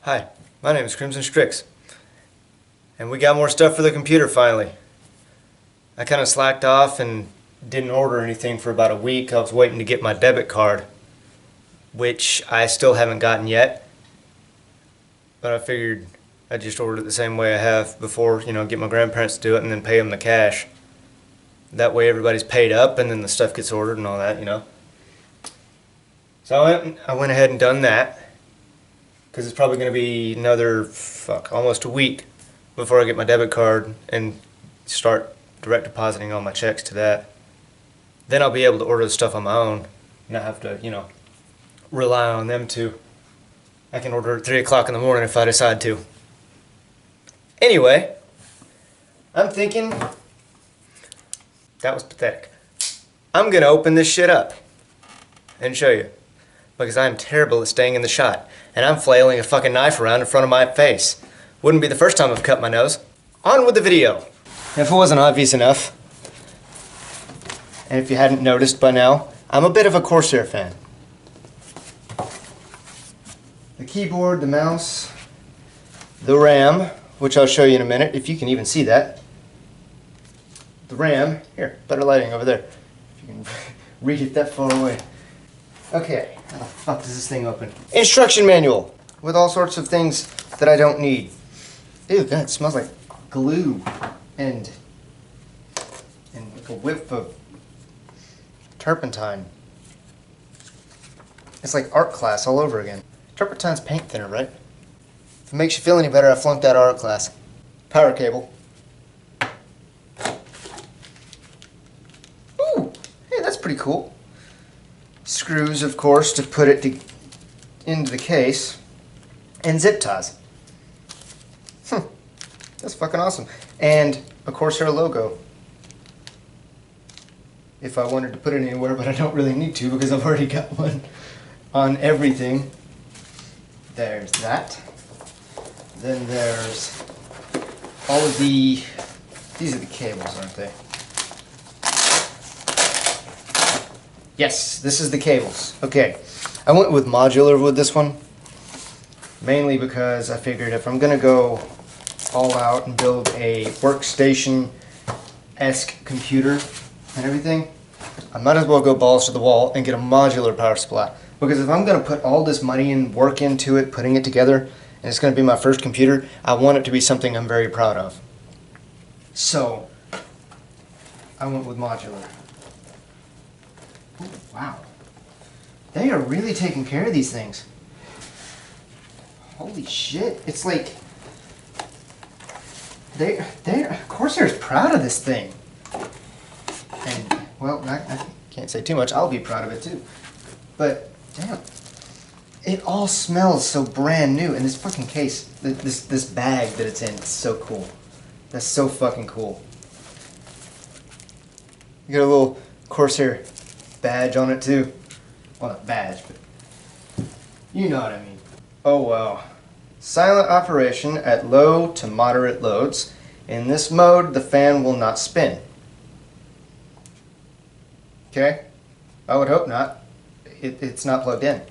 Hi, my name is Crimson Strix, and we got more stuff for the computer finally. I kind of slacked off and didn't order anything for about a week. I was waiting to get my debit card, which I still haven't gotten yet, but I figured I'd just order it the same way I have before, get my grandparents to do it and then pay them the cash. That way everybody's paid up and then the stuff gets ordered and all that. So I went ahead and done that. Because it's probably going to be another, almost a week before I get my debit card and start direct depositing all my checks to that. Then I'll be able to order the stuff on my own, not have to, rely on them to. I can order at 3 o'clock in the morning if I decide to. Anyway, I'm thinking, that was pathetic. I'm going to open this shit up and show you. Because I'm terrible at staying in the shot. And I'm flailing a fucking knife around in front of my face. Wouldn't be the first time I've cut my nose. On with the video. If it wasn't obvious enough, and if you hadn't noticed by now, I'm a bit of a Corsair fan. The keyboard, the mouse, the RAM, which I'll show you in a minute, if you can even see that. The RAM, here, better lighting over there. If you can read it that far away. Okay, how the fuck does this thing open? Instruction manual with all sorts of things that I don't need. Ew, God, it smells like glue and a whiff of turpentine. It's like art class all over again. Turpentine's paint thinner, right? If it makes you feel any better, I flunked out of art class. Power cable. Ooh, hey, that's pretty cool. Screws, of course, to put it into the case, and zip ties. That's fucking awesome. And a Corsair logo. If I wanted to put it anywhere, but I don't really need to because I've already got one on everything. There's that. Then there's all of these are the cables, aren't they? Yes, this is the cables. Okay, I went with modular with this one, mainly because I figured if I'm going to go all out and build a workstation-esque computer and everything, I might as well go balls to the wall and get a modular power supply. Because if I'm going to put all this money and work into it, putting it together, and it's going to be my first computer, I want it to be something I'm very proud of. So, I went with modular. Oh, wow. They are really taking care of these things. Holy shit. It's like Corsair's proud of this thing. And well, I can't say too much. I'll be proud of it too. But damn. It all smells so brand new, and this fucking case, this bag that it's in, it's so cool. That's so fucking cool. You got a little Corsair badge on it too. Well, not badge, but you know what I mean. Oh wow. Silent operation at low to moderate loads. In this mode, the fan will not spin. Okay? I would hope not. It's not plugged in.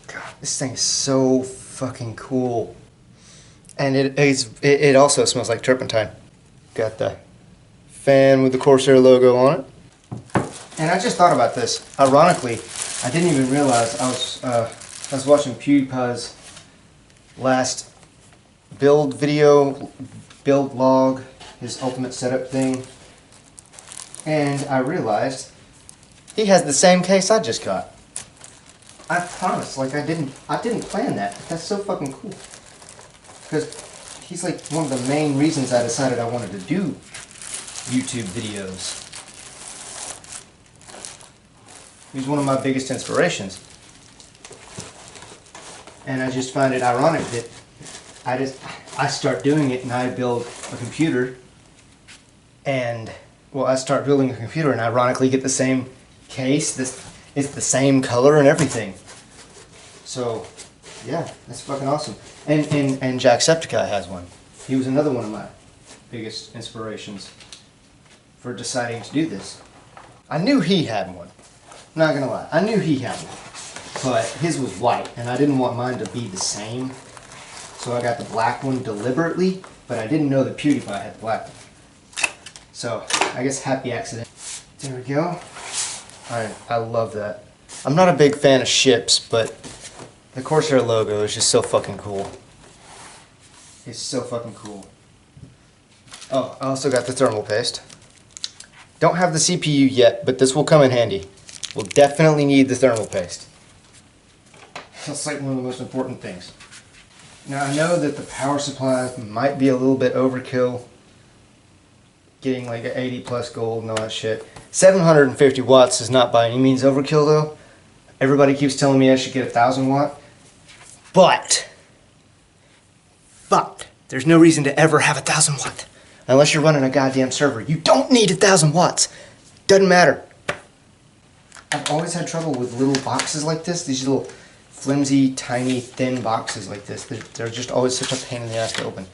God, this thing is so fucking cool. And it also smells like turpentine. Got the fan with the Corsair logo on it. And I just thought about this. Ironically, I didn't even realize I was watching PewDiePie's last build log, his ultimate setup thing, and I realized he has the same case I just got. I promise, like I didn't plan that. But that's so fucking cool. Because he's like one of the main reasons I decided I wanted to do YouTube videos. He's one of my biggest inspirations. And I just find it ironic that I start doing it and I build a computer and, well, I start building a computer and ironically get the same case. It's the same color and everything. So, yeah, that's fucking awesome. And Jacksepticeye has one. He was another one of my biggest inspirations for deciding to do this. I knew he had one. I'm not gonna lie, I knew he had one. but his was white, and I didn't want mine to be the same. So I got the black one deliberately, but I didn't know that PewDiePie had the black one. So I guess happy accident. There we go. Alright, I love that. I'm not a big fan of ships, but the Corsair logo is just so fucking cool. It's so fucking cool. Oh, I also got the thermal paste. Don't have the CPU yet, but this will come in handy. We'll definitely need the thermal paste. That's like one of the most important things. Now I know that the power supply might be a little bit overkill. Getting like an 80 plus gold and all that shit. 750 watts is not by any means overkill though. Everybody keeps telling me I should get 1,000 watt. But there's no reason to ever have 1,000 watt. Unless you're running a goddamn server. You don't need 1,000 watts. Doesn't matter. I've always had trouble with little boxes like this. These little flimsy, tiny, thin boxes like this. They're just always such a pain in the ass to open.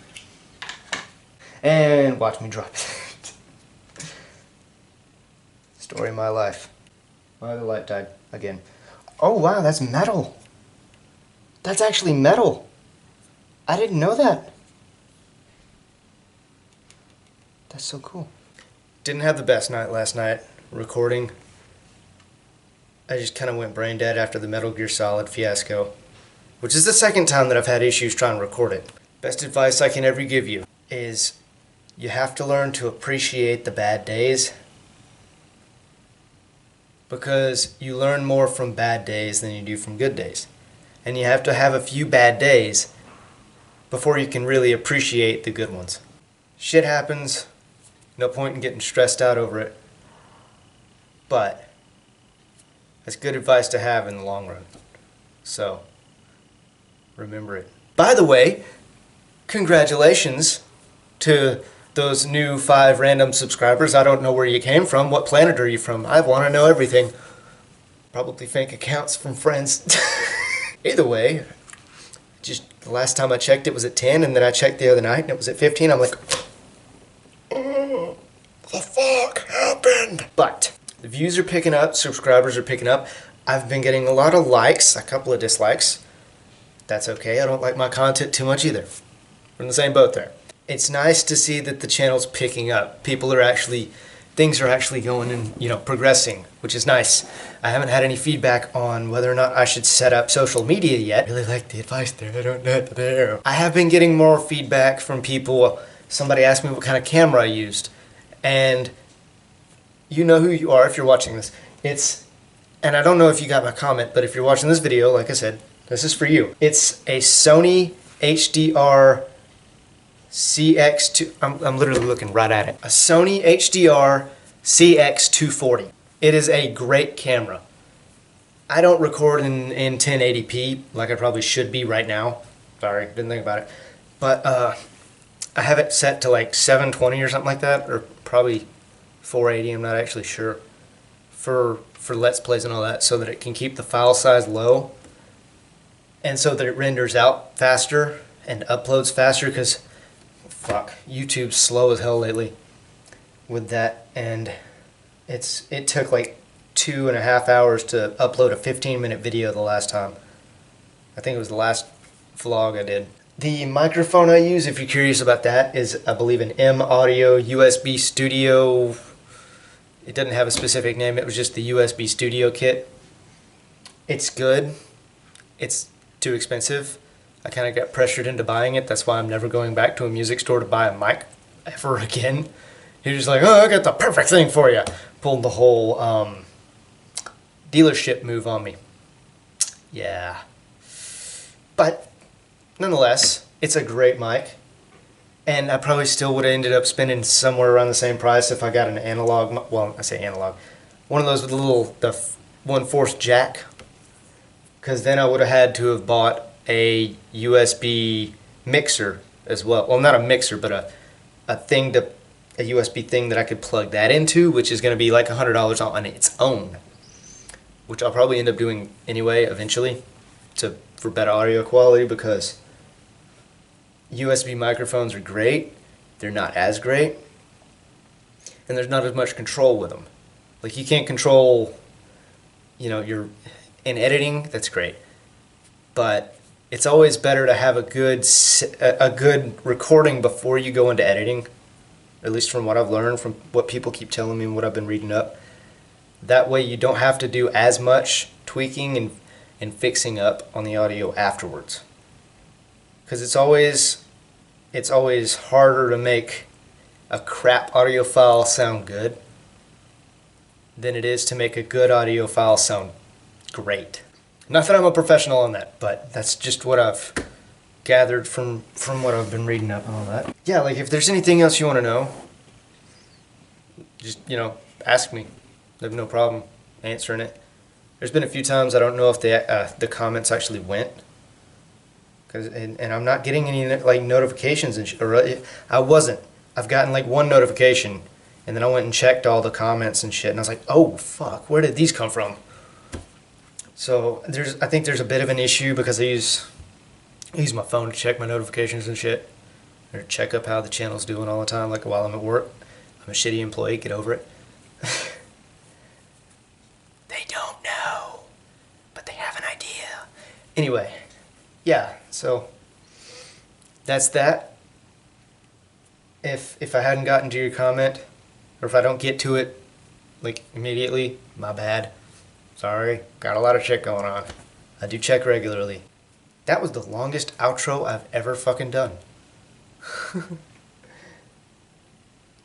And watch me drop it. Story of my life. Why the light died again. Oh wow, that's metal. That's actually metal. I didn't know that. That's so cool. Didn't have the best night last night recording. I just kind of went brain dead after the Metal Gear Solid fiasco, which is the second time that I've had issues trying to record it. Best advice I can ever give you is you have to learn to appreciate the bad days, because you learn more from bad days than you do from good days. And you have to have a few bad days before you can really appreciate the good ones. Shit happens, no point in getting stressed out over it, but that's good advice to have in the long run. So, remember it. By the way, congratulations to those new 5 random subscribers. I don't know where you came from. What planet are you from? I want to know everything. Probably fake accounts from friends. Either way, just the last time I checked it was at 10, and then I checked the other night and it was at 15. I'm like, oh, the fuck happened? But the views are picking up, subscribers are picking up. I've been getting a lot of likes, a couple of dislikes. That's okay, I don't like my content too much either. We're in the same boat there. It's nice to see that the channel's picking up. Things are actually going and, progressing, which is nice. I haven't had any feedback on whether or not I should set up social media yet. I really like the advice there, I don't know what to do. I have been getting more feedback from people. Somebody asked me what kind of camera I used, and you know who you are if you're watching this. And I don't know if you got my comment, but if you're watching this video, like I said, this is for you. It's a Sony HDR CX2, I'm literally looking right at it. A Sony HDR CX240. It is a great camera. I don't record in 1080p like I probably should be right now. Sorry, didn't think about it. But I have it set to like 720 or something like that, or probably 480, I'm not actually sure, for Let's Plays and all that, so that it can keep the file size low, and so that it renders out faster and uploads faster, because fuck, YouTube's slow as hell lately with that, and it took like 2.5 hours to upload a 15-minute video the last time. I think it was the last vlog I did. The microphone I use, if you're curious about that, is I believe an M Audio USB Studio. It doesn't have a specific name, it was just the USB Studio kit. It's good. It's too expensive. I kind of got pressured into buying it. That's why I'm never going back to a music store to buy a mic ever again. You're just like, oh, I got the perfect thing for you. Pulled the whole dealership move on me. Yeah. But nonetheless, it's a great mic. And I probably still would have ended up spending somewhere around the same price if I got an analog, well, I say analog, one of those with the 1/4 jack. Because then I would have had to have bought a USB mixer as well. Well, not a mixer, but a USB thing that I could plug that into, which is going to be like $100 on its own. Which I'll probably end up doing anyway, eventually, for better audio quality, because USB microphones are great, they're not as great, and there's not as much control with them. Like, you can't control, in editing, that's great. But it's always better to have a good recording before you go into editing. At least from what I've learned, from what people keep telling me and what I've been reading up. That way you don't have to do as much tweaking and fixing up on the audio afterwards. Because it's always harder to make a crap audio file sound good than it is to make a good audio file sound great. Not that I'm a professional on that, but that's just what I've gathered from what I've been reading up and all that. Yeah, like if there's anything else you want to know, just, ask me. I have no problem answering it. There's been a few times I don't know if the comments actually went, and I'm not getting any like notifications and I wasn't. I've gotten like one notification, and then I went and checked all the comments and shit, and I was like, oh fuck, where did these come from? So I think there's a bit of an issue because I use my phone to check my notifications and shit, or check up how the channel's doing all the time, like while I'm at work. I'm a shitty employee, get over it. They don't know, but they have an idea. Anyway, yeah, so that's that. If I hadn't gotten to your comment, or if I don't get to it like immediately, my bad. Sorry, got a lot of shit going on. I do check regularly. That was the longest outro I've ever fucking done.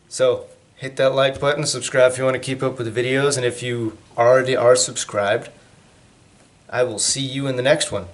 So, hit that like button, subscribe if you want to keep up with the videos, and if you already are subscribed, I will see you in the next one.